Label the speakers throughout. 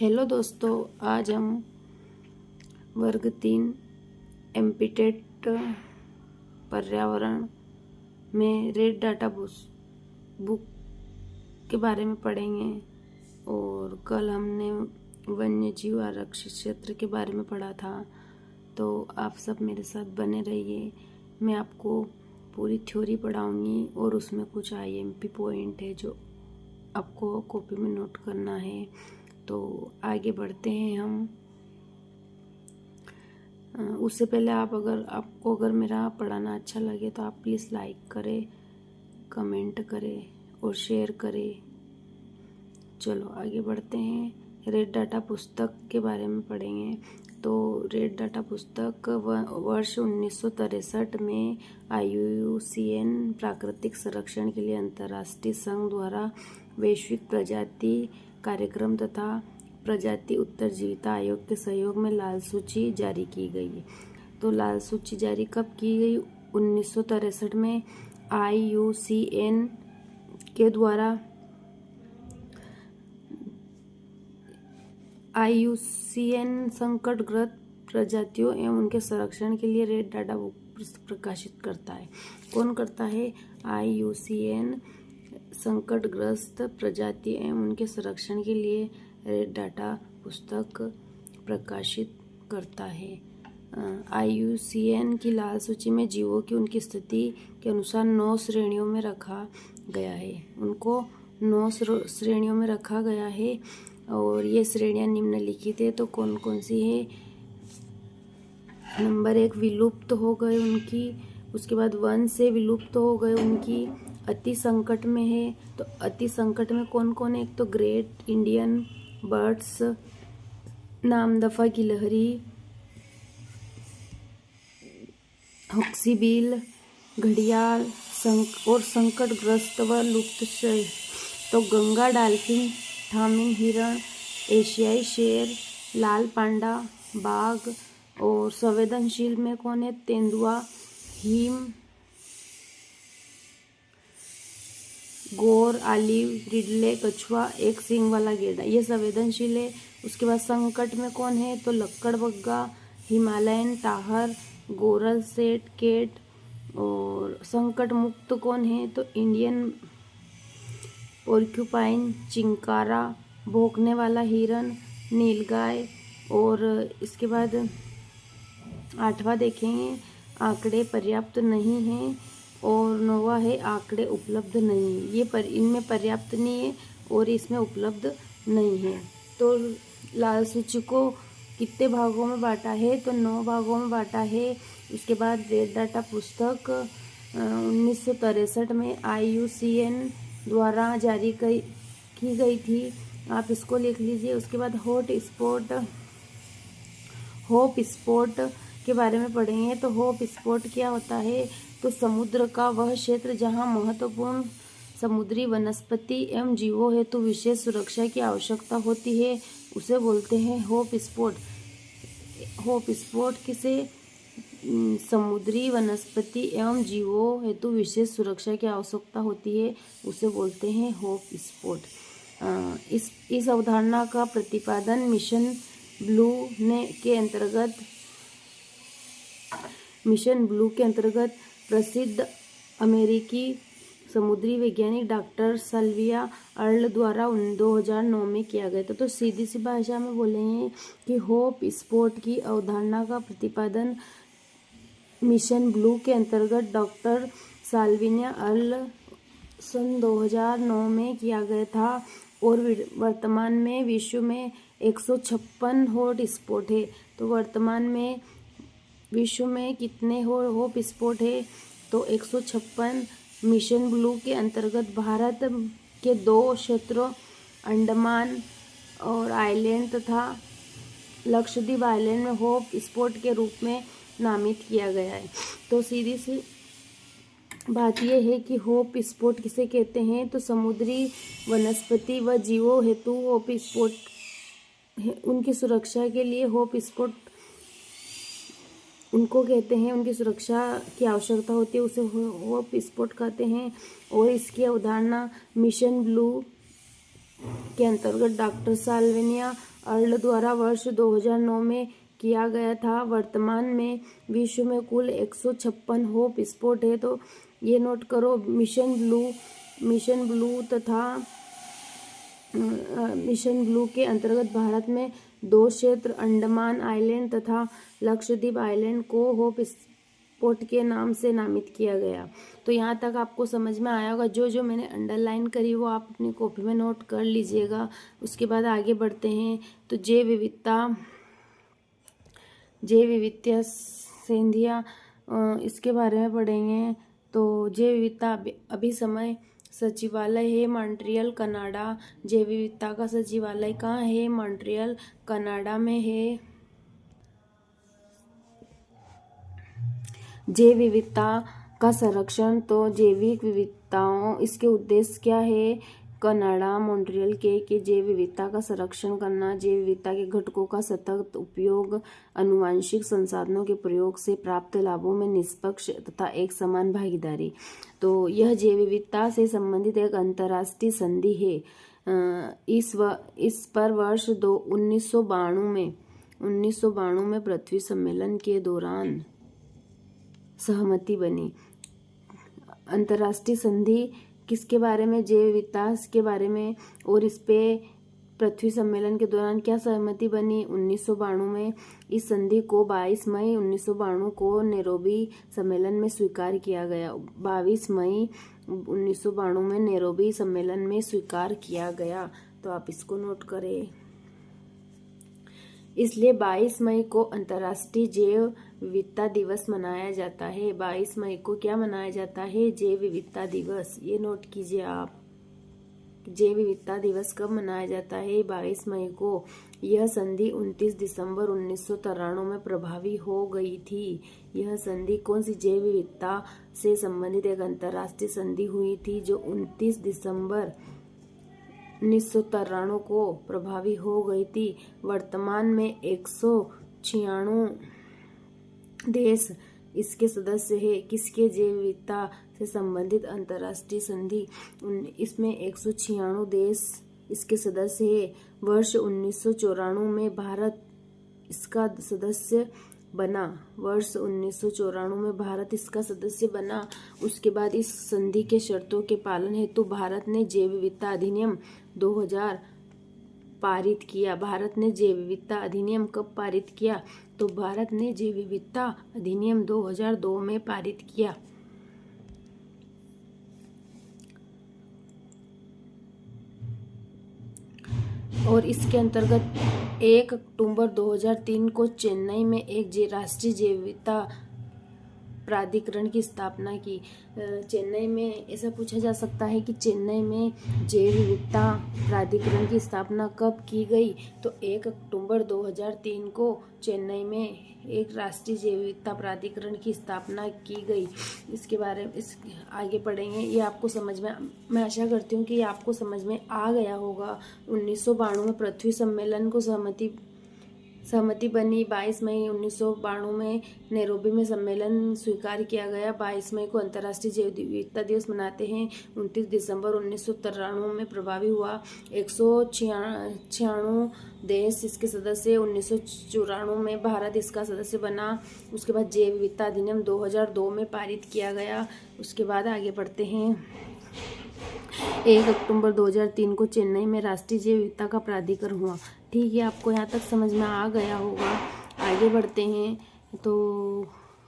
Speaker 1: Hello दोस्तों, आज हम वर्ग 3 एमपीटेट पर्यावरण में रेड डाटा बुक के बारे में पढ़ेंगे। और कल हमने वन्य जीव आरक्षित क्षेत्र के बारे में पढ़ा था, तो आप सब मेरे साथ बने रहिए। मैं आपको पूरी थ्योरी पढ़ाऊंगी और उसमें कुछ आईएमपी पॉइंट है जो आपको कॉपी में नोट करना है। तो आगे बढ़ते हैं हम। उससे पहले आपको अगर मेरा पढ़ाना अच्छा लगे तो आप प्लीज़ लाइक करें, कमेंट करें और शेयर करें। चलो आगे बढ़ते हैं। रेड डाटा पुस्तक के बारे में पढ़ेंगे। तो रेड डाटा पुस्तक वर्ष 1963 में IUCN प्राकृतिक संरक्षण के लिए अंतर्राष्ट्रीय संघ द्वारा वैश्विक प्रजाति कार्यक्रम तथा प्रजाति उत्तरजीविता आयोग के सहयोग में लाल सूची जारी की गई। तो लाल सूची जारी कब की गई? 1963 में IUCN के द्वारा IUCN संकटग्रस्त प्रजातियों एवं उनके संरक्षण के लिए रेड डाटा बुक प्रकाशित करता है। कौन करता है? IUCN संकटग्रस्त प्रजाति एवं उनके संरक्षण के लिए रेड डाटा पुस्तक प्रकाशित करता है। IUCN की लाल सूची में जीवों की उनकी स्थिति के अनुसार 9 श्रेणियों में रखा गया है। उनको 9 श्रेणियों में रखा गया है और ये श्रेणियां निम्नलिखित है। तो कौन कौन सी है? नंबर 1, विलुप्त हो गए उनकी। उसके बाद वन से विलुप्त हो गए उनकी। अति संकट में है। तो अति संकट में कौन कौन है? एक तो ग्रेट इंडियन बर्ड्स, नामदफा गिलहरी, हॉक्सीबिल, घड़ियाल और संकटग्रस्त व लुप्त श्रेणी। तो गंगा डाल्फिन, थामिन हिरण, एशियाई शेर, लाल पांडा, बाघ। और संवेदनशील में कौन है? तेंदुआ, हिम, गोर, आलिव, रिडले, कछुआ, एक सींग वाला गेंडा, ये संवेदनशील है। उसके बाद संकट में कौन है? तो लक्कड़बग्गा, हिमालयन ताहर, गोरल सेट केट। और संकट मुक्त कौन है? तो इंडियन पोर्क्यूपाइन, चिंकारा, भौंकने वाला हिरन, नीलगाय। और इसके बाद 8वां देखेंगे, आंकड़े पर्याप्त नहीं हैं। और 9वां है, आंकड़े उपलब्ध नहीं। ये इनमें पर्याप्त नहीं है और इसमें उपलब्ध नहीं है। तो लाल सूची को कितने भागों में बांटा है? तो 9 भागों में बांटा है। इसके बाद रेड डाटा पुस्तक 1963 में IUCN द्वारा जारी की गई थी। आप इसको लिख लीजिए। उसके बाद होप स्पॉट के बारे में पढ़ेंगे। तो होप स्पॉट क्या होता है? तो समुद्र का वह क्षेत्र जहां महत्वपूर्ण समुद्री वनस्पति एवं जीवों हेतु विशेष सुरक्षा की आवश्यकता होती है, उसे बोलते हैं होप स्पॉट। होप स्पॉट किसे? समुद्री वनस्पति एवं जीवों हेतु विशेष सुरक्षा की आवश्यकता होती है, उसे बोलते हैं होप स्पॉट। इस अवधारणा का प्रतिपादन मिशन ब्लू के अंतर्गत प्रसिद्ध अमेरिकी समुद्री वैज्ञानिक डॉक्टर सल्विया अर्ल द्वारा 2009 में किया गया था। तो सीधी सी भाषा में बोलेंगे कि होप स्पॉट की अवधारणा का प्रतिपादन मिशन ब्लू के अंतर्गत डॉक्टर साल्विया अर्ल सन 2009 में किया गया था। और वर्तमान में विश्व में 156 हॉट स्पॉट है। तो वर्तमान में विश्व में कितने होप स्पॉट है? तो 156। मिशन ब्लू के अंतर्गत भारत के 2 क्षेत्रों अंडमान और आइलैंड तथा लक्षद्वीप आइलैंड में होप स्पॉट के रूप में नामित किया गया है। तो सीधी सी बात यह है कि होप स्पॉट किसे कहते हैं? तो समुद्री वनस्पति व जीवों हेतु होप स्पॉट उनकी सुरक्षा के लिए होप स्पॉट उनको कहते हैं। उनकी सुरक्षा की आवश्यकता होती है, उसे होप स्पॉट कहते हैं। और इसकी अवधारणा मिशन ब्लू के अंतर्गत डॉक्टर साल्विया अर्ल द्वारा वर्ष 2009 में किया गया था। वर्तमान में विश्व में कुल 156 होप स्पॉट है। तो ये नोट करो, मिशन ब्लू के अंतर्गत भारत में 2 क्षेत्र अंडमान आइलैंड तथा लक्षद्वीप आइलैंड को होप स्पॉट के नाम से नामित किया गया। तो यहाँ तक आपको समझ में आया होगा। जो मैंने अंडरलाइन करी वो आप अपनी कॉपी में नोट कर लीजिएगा। उसके बाद आगे बढ़ते हैं। तो जैव विविधता संधियाँ इसके बारे में पढ़ेंगे। तो जैव विविधता अभिसमय सचिवालय है मॉन्ट्रियल कनाडा। जैव विविधता का सचिवालय कहाँ है? मॉन्ट्रियल कनाडा में है। जैव विविधता का संरक्षण, तो जैविक विविधताओं इसके उद्देश्य क्या है? कनाडा मॉन्ट्रियल के कि जैव विविधता का संरक्षण करना, जैव विविधता के घटकों का सतत उपयोग, आनुवंशिक संसाधनों के प्रयोग से प्राप्त लाभों में निष्पक्ष तथा एक समान भागीदारी। तो यह जैव विविधता से संबंधित एक अंतर्राष्ट्रीय संधि है। इस पर वर्ष 1992 में पृथ्वी सम्मेलन के दौरान सहमति बनी। अंतर्राष्ट्रीय संधि किसके बारे में? जैव विविधता के बारे में। और इस पे पृथ्वी सम्मेलन के दौरान क्या सहमति बनी? 1992 में। इस संधि को 22 मई 1992 को नैरोबी सम्मेलन में स्वीकार किया गया। 22 मई 1992 में नैरोबी सम्मेलन में स्वीकार किया गया। तो आप इसको नोट करें। इसलिए 22 मई को अंतर्राष्ट्रीय जैव विविधता दिवस मनाया जाता है। 22 मई को क्या मनाया जाता है? जैव विविधता दिवस। ये नोट कीजिए आप। जैव विविधता दिवस कब मनाया जाता है? 22 मई को। यह संधि 29 दिसंबर 1993 में प्रभावी हो गई थी। यह संधि कौन सी? जैव विविधता से संबंधित एक अंतर्राष्ट्रीय संधि हुई थी जो 29 दिसंबर 1993 को प्रभावी हो गई थी। वर्तमान में 196 देश इसके सदस्य है। किसके? जैव विविधता से संबंधित अंतर्राष्ट्रीय संधि। इसमें 196 देश इसके सदस्य है। वर्ष 1994 में भारत इसका सदस्य बना। वर्ष 1994 में भारत इसका सदस्य बना। उसके बाद इस संधि के शर्तों के पालन हेतु भारत ने जैव विविधता अधिनियम 2000 पारित किया। भारत ने जैव विविधता अधिनियम कब पारित किया? तो भारत ने जैव विविधता अधिनियम 2002 में पारित किया। और इसके अंतर्गत 1 अक्टूबर 2003 को चेन्नई में एक राष्ट्रीय जैव विविधता प्राधिकरण की स्थापना की। चेन्नई में ऐसा पूछा जा सकता है कि चेन्नई में जैव विविधता प्राधिकरण की स्थापना कब की गई? तो 1 अक्टूबर 2003 को चेन्नई में एक राष्ट्रीय जैव विविधता प्राधिकरण की स्थापना की गई। इसके बारे में आगे पढ़ेंगे। ये आपको समझ में, मैं आशा करती हूँ कि ये आपको समझ में आ गया होगा। 1992 में पृथ्वी सम्मेलन को सहमति बनी। 22 मई 1992 में नैरोबी में सम्मेलन स्वीकार किया गया। 22 मई को अंतर्राष्ट्रीय जैव विविधता दिवस मनाते हैं। 29 दिसंबर 1993 में प्रभावी हुआ। 196 देश इसके सदस्य। 1994 में भारत इसका सदस्य बना। उसके बाद जैव विविधता अधिनियम 2002 में पारित किया गया। उसके बाद आगे बढ़ते हैं। 1 अक्टूबर 2003 को चेन्नई में राष्ट्रीय जैव विविधता का प्राधिकरण हुआ। ठीक है, आपको यहाँ तक समझ में आ गया होगा। आगे बढ़ते हैं। तो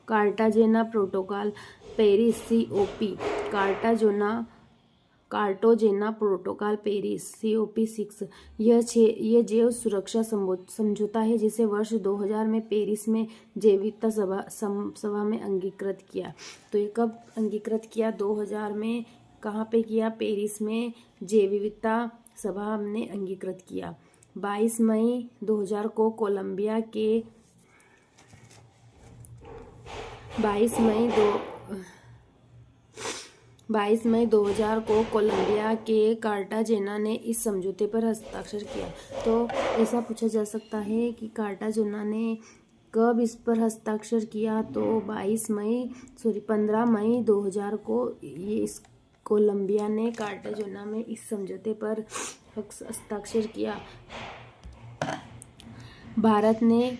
Speaker 1: Cartagena protocol Paris COP Cartagena protocol Paris COP6 यह जैव सुरक्षा समझौता है जिसे वर्ष 2000 में पेरिस में जैव विविधता सभा में अंगीकृत किया। तो ये कब अंगीकृत किया? 2000 में। कहाँ पे किया? पेरिस में जैव विविधता सभा हमने अंगीकृत किया। 22 मई 2000 को कोलंबिया के 22 मई 2000 को कोलंबिया के कार्टाजेना ने इस समझौते पर हस्ताक्षर किया। तो ऐसा पूछा जा सकता है कि कार्टाजेना ने कब इस पर हस्ताक्षर किया? तो 15 मई 2000 को ये इस कोलंबिया ने कार्टाजेना में इस समझौते पर हस्ताक्षर किया। भारत ने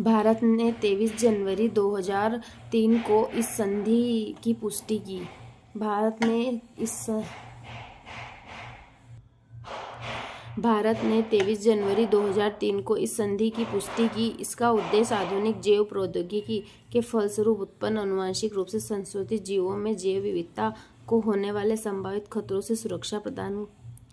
Speaker 1: भारत ने 23 जनवरी 2003 को इस संधि की पुष्टि की। भारत ने 23 जनवरी 2003 को इस संधि की पुष्टि की। इसका उद्देश्य आधुनिक जैव प्रौद्योगिकी के फलस्वरूप उत्पन्न आनुवंशिक रूप से संशोधित जीवों में जैव विविधता को होने वाले संभावित खतरों से सुरक्षा प्रदान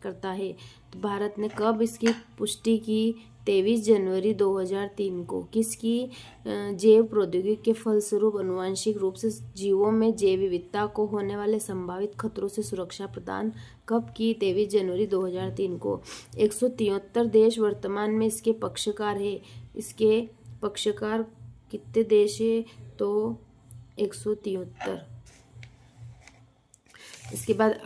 Speaker 1: करता है। तो भारत ने कब इसकी पुष्टि की? 23 जनवरी 2003 को। किसकी? जैव प्रौद्योगिकी के फलस्वरूप आनुवंशिक रूप से जीवों में जैव विविधता को होने वाले संभावित खतरों से सुरक्षा प्रदान कब की? 23 जनवरी 2003 को। 173 देश वर्तमान में इसके पक्षकार है। इसके पक्षकार कितने देश है? तो 173। इसके बाद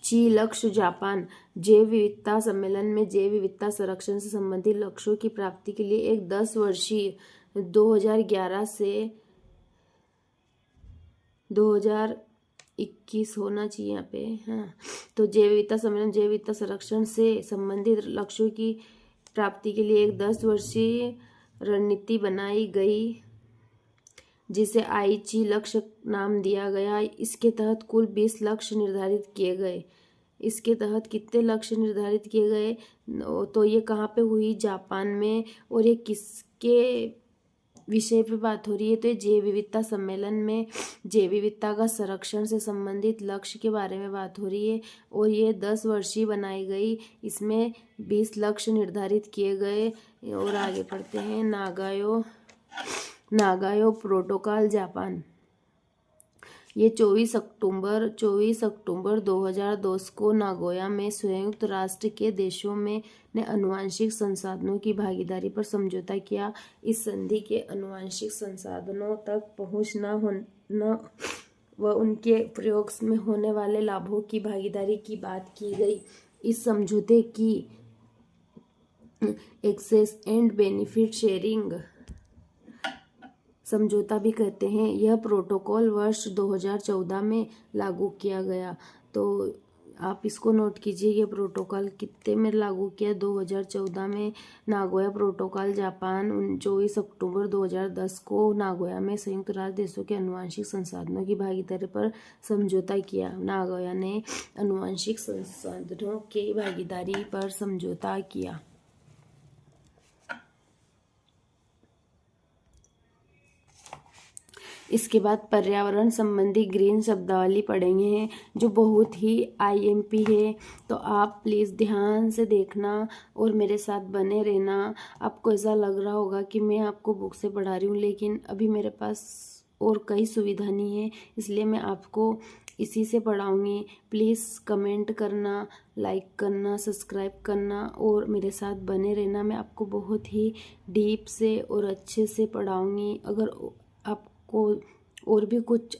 Speaker 1: ची लक्ष्य जापान जैव विविधता सम्मेलन में जैव विविधता संरक्षण से संबंधित लक्ष्यों की प्राप्ति के लिए एक 10 वर्षीय 2011 से 2021 होना चाहिए यहाँ पे। हाँ, तो जैव विविधता सम्मेलन जैव विविधता संरक्षण से संबंधित लक्ष्यों की प्राप्ति के लिए एक 10 वर्षीय रणनीति बनाई गई, जिसे आईची लक्ष्य नाम दिया गया। इसके तहत कुल 20 लक्ष्य निर्धारित किए गए। इसके तहत कितने लक्ष्य निर्धारित किए गए? तो ये कहाँ पे हुई? जापान में। और ये किसके विषय पे बात हो रही है? तो जैव विविधता सम्मेलन में जैव विविधता का संरक्षण से संबंधित लक्ष्य के बारे में बात हो रही है। और ये 10 वर्षीय बनाई गई। इसमें 20 लक्ष्य निर्धारित किए गए। और आगे पढ़ते हैं। नागायो प्रोटोकॉल जापान। ये 24 अक्टूबर 2010 को नागोया में संयुक्त राष्ट्र के देशों में ने आनुवंशिक संसाधनों की भागीदारी पर समझौता किया। इस संधि के आनुवंशिक संसाधनों तक पहुंच न व उनके प्रयोग में होने वाले लाभों की भागीदारी की बात की गई। इस समझौते की एक्सेस एंड बेनिफिट शेयरिंग समझौता भी कहते हैं। यह प्रोटोकॉल वर्ष 2014 में लागू किया गया। तो आप इसको नोट कीजिए। ये प्रोटोकॉल कितने में लागू किया? 2014 में। नागोया प्रोटोकॉल जापान 24 अक्टूबर 2010 को नागोया में संयुक्त राष्ट्र देशों के आनुवंशिक संसाधनों की भागीदारी पर समझौता किया। नागोया ने आनुवंशिक संसाधनों की भागीदारी पर समझौता किया। इसके बाद पर्यावरण संबंधी ग्रीन शब्दावली पढ़ेंगे, जो बहुत ही आईएमपी है। तो आप प्लीज़ ध्यान से देखना और मेरे साथ बने रहना। आपको ऐसा लग रहा होगा कि मैं आपको बुक से पढ़ा रही हूँ, लेकिन अभी मेरे पास और कई सुविधा नहीं है, इसलिए मैं आपको इसी से पढ़ाऊँगी। प्लीज़ कमेंट करना, लाइक करना, सब्सक्राइब करना और मेरे साथ बने रहना। मैं आपको बहुत ही डीप से और अच्छे से पढ़ाऊँगी। अगर आपको और भी कुछ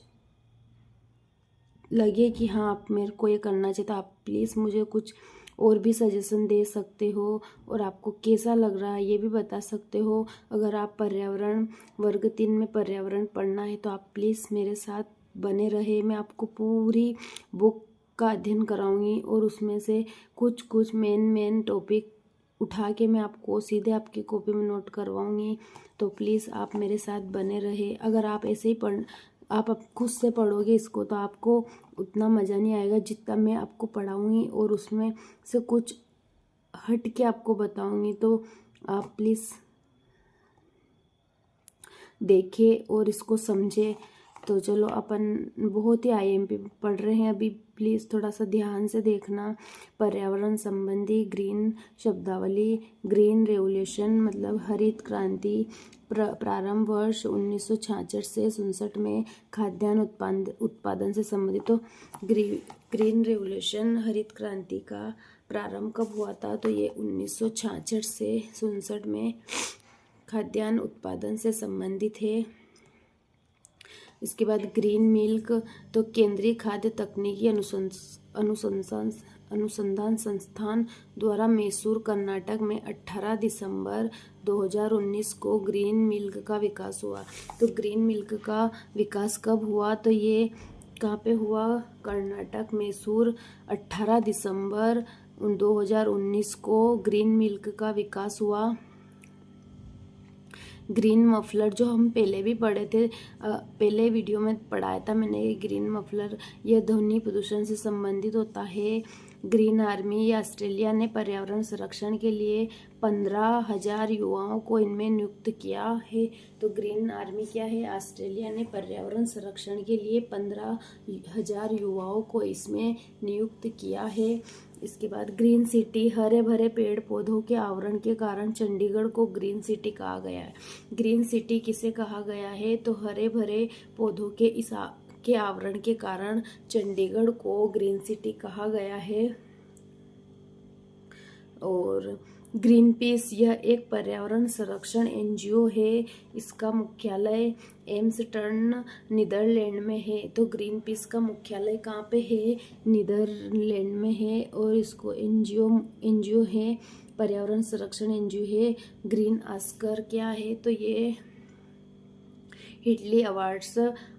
Speaker 1: लगे कि हाँ आप मेरे को ये करना चाहिए, तो आप प्लीज़ मुझे कुछ और भी सजेशन दे सकते हो और आपको कैसा लग रहा है ये भी बता सकते हो। अगर आप पर्यावरण वर्ग 3 में पर्यावरण पढ़ना है तो आप प्लीज़ मेरे साथ बने रहे। मैं आपको पूरी बुक का अध्ययन कराऊंगी और उसमें से कुछ मेन टॉपिक उठा के मैं आपको सीधे आपकी कॉपी में नोट करवाऊंगी। तो प्लीज़ आप मेरे साथ बने रहे। अगर आप ऐसे ही आप खुद से पढ़ोगे इसको तो आपको उतना मज़ा नहीं आएगा जितना मैं आपको पढ़ाऊंगी और उसमें से कुछ हट के आपको बताऊंगी। तो आप प्लीज़ देखें और इसको समझें। तो चलो अपन बहुत ही आईएमपी पढ़ रहे हैं अभी, प्लीज़ थोड़ा सा ध्यान से देखना। पर्यावरण संबंधी ग्रीन शब्दावली। ग्रीन रेवोल्यूशन मतलब हरित क्रांति प्रारंभ वर्ष 1966 से 67 में खाद्यान्न उत्पादन से संबंधित। तो ग्रीन रेवोल्यूशन हरित क्रांति का प्रारंभ कब हुआ था? तो ये 1966 से 67 में खाद्यान्न उत्पादन से संबंधित है। इसके बाद ग्रीन मिल्क, तो केंद्रीय खाद्य तकनीकी अनुसंधान संस्थान द्वारा मैसूर कर्नाटक में 18 दिसंबर 2019 को ग्रीन मिल्क का विकास हुआ। तो ग्रीन मिल्क का विकास कब हुआ? तो ये कहाँ पे हुआ? कर्नाटक मैसूर। 18 दिसंबर 2019 को ग्रीन मिल्क का विकास हुआ। ग्रीन मफलर जो हम पहले भी पढ़े थे, पहले वीडियो में पढ़ाया था मैंने, ये ग्रीन मफलर यह ध्वनि प्रदूषण से संबंधित होता है। ग्रीन आर्मी या ऑस्ट्रेलिया ने पर्यावरण संरक्षण के लिए 15,000 युवाओं को इनमें नियुक्त किया है। तो ग्रीन आर्मी क्या है? ऑस्ट्रेलिया ने पर्यावरण संरक्षण के लिए 15,000 युवाओं को इसमें नियुक्त किया है। इसके बाद ग्रीन सिटी, हरे भरे पेड़ पौधों के आवरण के कारण चंडीगढ़ को ग्रीन सिटी कहा गया है। ग्रीन सिटी किसे कहा गया है? तो हरे भरे पौधों के आवरण के कारण चंडीगढ़ को ग्रीन सिटी कहा गया है। और ग्रीन पीस यह एक पर्यावरण संरक्षण एनजीओ है। इसका मुख्यालय एम्स्टर्डम नीदरलैंड में है। तो ग्रीन पीस का मुख्यालय कहाँ पे है? नीदरलैंड में है। और इसको एनजीओ है, पर्यावरण संरक्षण एनजीओ है। ग्रीन ऑस्कर क्या है? तो ये हिटली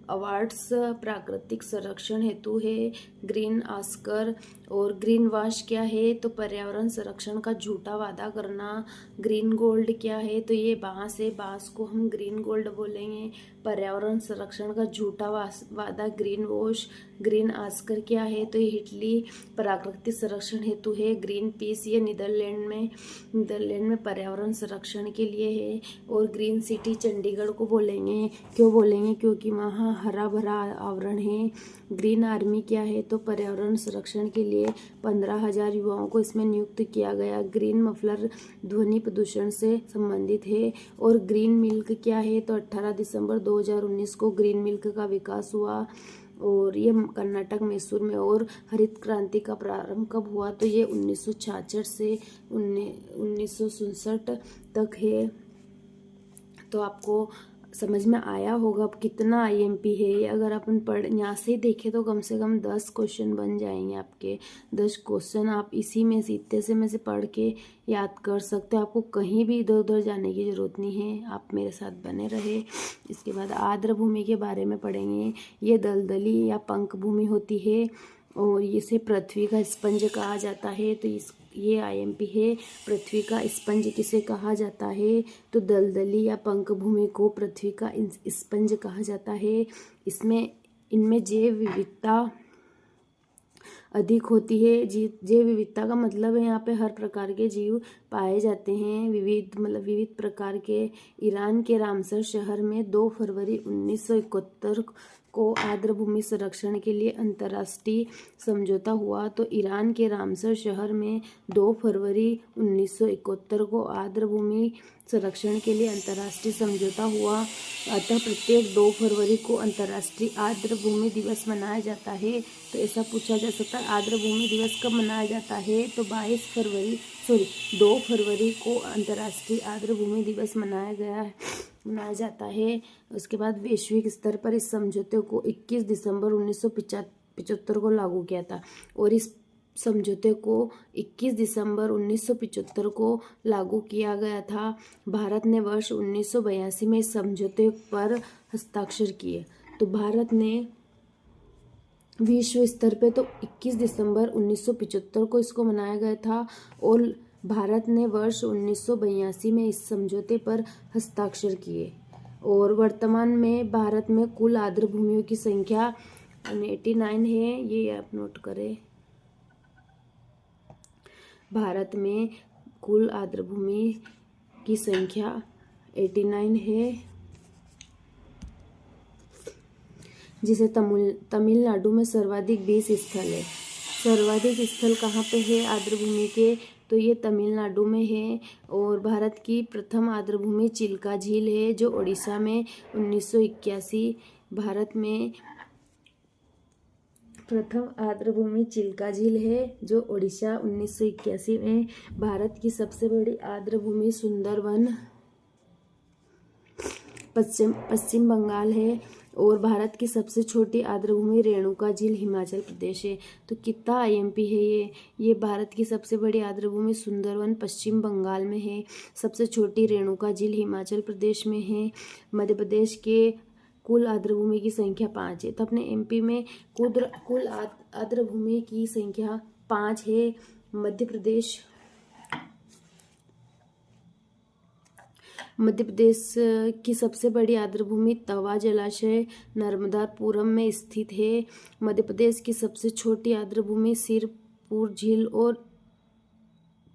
Speaker 1: अवार्ड्स प्राकृतिक संरक्षण हेतु है ग्रीन ऑस्कर। और ग्रीन वॉश क्या है? तो पर्यावरण संरक्षण का झूठा वादा करना। ग्रीन गोल्ड क्या है? तो ये बांस है, बांस को हम ग्रीन गोल्ड बोलेंगे। पर्यावरण संरक्षण का झूठा वादा ग्रीन वॉश। ग्रीन ऑस्कर क्या है? तो ये हिटली प्राकृतिक संरक्षण हेतु है। ग्रीन पीस ये नीदरलैंड में पर्यावरण संरक्षण के लिए है। और ग्रीन सिटी चंडीगढ़ को बोलेंगे। क्यों बोलेंगे? क्योंकि वहाँ हरा भरा आवरण है। ग्रीन आर्मी क्या है? तो पर्यावरण संरक्षण के लिए 15,000 युवाओं को इसमें नियुक्त किया गया। ग्रीन मफलर ध्वनि प्रदूषण से संबंधित है। और ग्रीन मिल्क क्या है? तो 18 दिसंबर 2019 को ग्रीन मिल्क का विकास हुआ। और ये कर्नाटक मैसूर में। और हरित क्रांति का प्रारंभ कब हुआ? तो ये 1966 से 1967 तक है। तो आपको समझ में आया होगा अब कितना आईएमपी है ये। अगर अपन यहाँ से देखें तो कम से कम 10 क्वेश्चन बन जाएंगे आपके। 10 क्वेश्चन आप इसी में से इतने से में से पढ़ के याद कर सकते हो। आपको कहीं भी इधर उधर जाने की ज़रूरत नहीं है, आप मेरे साथ बने रहे। इसके बाद आर्द्र भूमि के बारे में पढ़ेंगे। ये दलदली या पंक भूमि होती है और इसे पृथ्वी का स्पंज कहा जाता है। तो ये आईएमपी है। पृथ्वी का स्पंज किसे कहा जाता है? तो दलदली या पंक भूमि को पृथ्वी का स्पंज कहा जाता है। इनमें जैव विविधता अधिक होती है। जैव विविधता का मतलब है यहाँ पे हर प्रकार के जीव पाए जाते हैं। विविध प्रकार के। ईरान के रामसर शहर में 2 फरवरी 1971 को आर्द्र भूमि संरक्षण के लिए अंतर्राष्ट्रीय समझौता हुआ। तो ईरान के रामसर शहर में 2 फरवरी 1971 को आर्द्र भूमि संरक्षण के लिए अंतर्राष्ट्रीय समझौता हुआ। अतः प्रत्येक 2 फरवरी को अंतर्राष्ट्रीय आर्द्र भूमि दिवस मनाया जाता है। तो ऐसा पूछा जा सकता है आर्द्र भूमि दिवस कब मनाया जाता है? तो 2 फरवरी को अंतर्राष्ट्रीय आर्द्र भूमि दिवस मनाया जाता है। उसके बाद वैश्विक स्तर पर इस समझौते को 21 दिसंबर 1975 को लागू किया था। और इस समझौते को 21 दिसंबर 1975 को लागू किया गया था। भारत ने वर्ष 1982 में इस समझौते पर हस्ताक्षर किए। तो भारत ने विश्व स्तर पे तो 21 दिसंबर 1975 को इसको मनाया गया था। और भारत ने वर्ष 1982 में इस समझौते पर हस्ताक्षर किए। और वर्तमान में भारत में कुल आर्द्र भूमियों की संख्या 89 है। ये आप नोट करें। भारत में कुल आर्द्र भूमि की संख्या 89 है, जिसे तमिलनाडु में सर्वाधिक 20 स्थल है। सर्वाधिक स्थल कहाँ पे है आर्द्र भूमि के? तो ये तमिलनाडु में है। और भारत की प्रथम आर्द्र भूमि चिल्का झील है जो ओडिशा में 1981। भारत में प्रथम आर्द्र भूमि चिल्का झील है जो ओडिशा 1981 में। भारत की सबसे बड़ी आर्द्र भूमि सुंदरवन पश्चिम बंगाल है। और भारत की सबसे छोटी आर्द्र भूमि रेणुका झील हिमाचल प्रदेश है। तो कितना आईएमपी है ये भारत की सबसे बड़ी आर्द्र भूमि सुंदरवन पश्चिम बंगाल में है। सबसे छोटी रेणुका झील हिमाचल प्रदेश में है। मध्य प्रदेश के कुल आर्द्रभूमि की संख्या 5 है। तो अपने एमपी में कुल आर्द्रभूमि की संख्या 5 है। मध्य प्रदेश की सबसे बड़ी आर्द्रभूमि तवा जलाशय नर्मदापुरम में स्थित है। मध्य प्रदेश की सबसे छोटी आर्द्रभूमि सिरपुर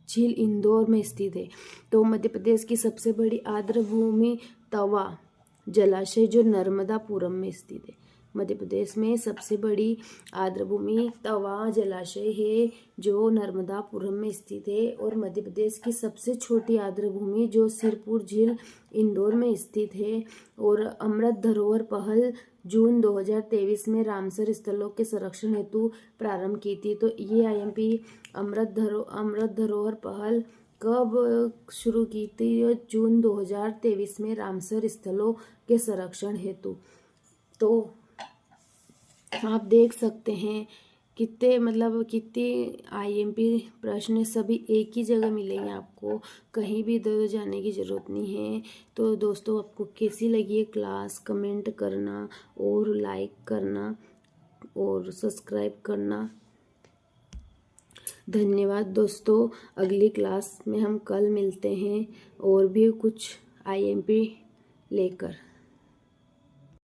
Speaker 1: झील इंदौर में स्थित है। तो मध्य प्रदेश की सबसे बड़ी आर्द्रभूमि तवा जलाशय जो नर्मदापुरम में स्थित है। मध्य प्रदेश में सबसे बड़ी आर्द्रभूमि तवा जलाशय है जो नर्मदापुरम में स्थित है। और मध्य प्रदेश की सबसे छोटी आर्द्रभूमि जो सिरपुर झील इंदौर में स्थित है। और अमृत धरोहर पहल जून 2023 में रामसर स्थलों के संरक्षण हेतु प्रारंभ की थी। तो ये आईएमपी अमृत धरोहर पहल कब शुरू की थी? जून 2023 में रामसर स्थलों के संरक्षण हेतु। तो आप देख सकते हैं कितने आईएमपी प्रश्न सभी एक ही जगह मिलेंगे, आपको कहीं भी इधर जाने की ज़रूरत नहीं है। तो दोस्तों, आपको कैसी लगी ये क्लास कमेंट करना और लाइक करना और सब्सक्राइब करना। धन्यवाद दोस्तों। अगली क्लास में हम कल मिलते हैं और भी कुछ आईएमपी लेकर।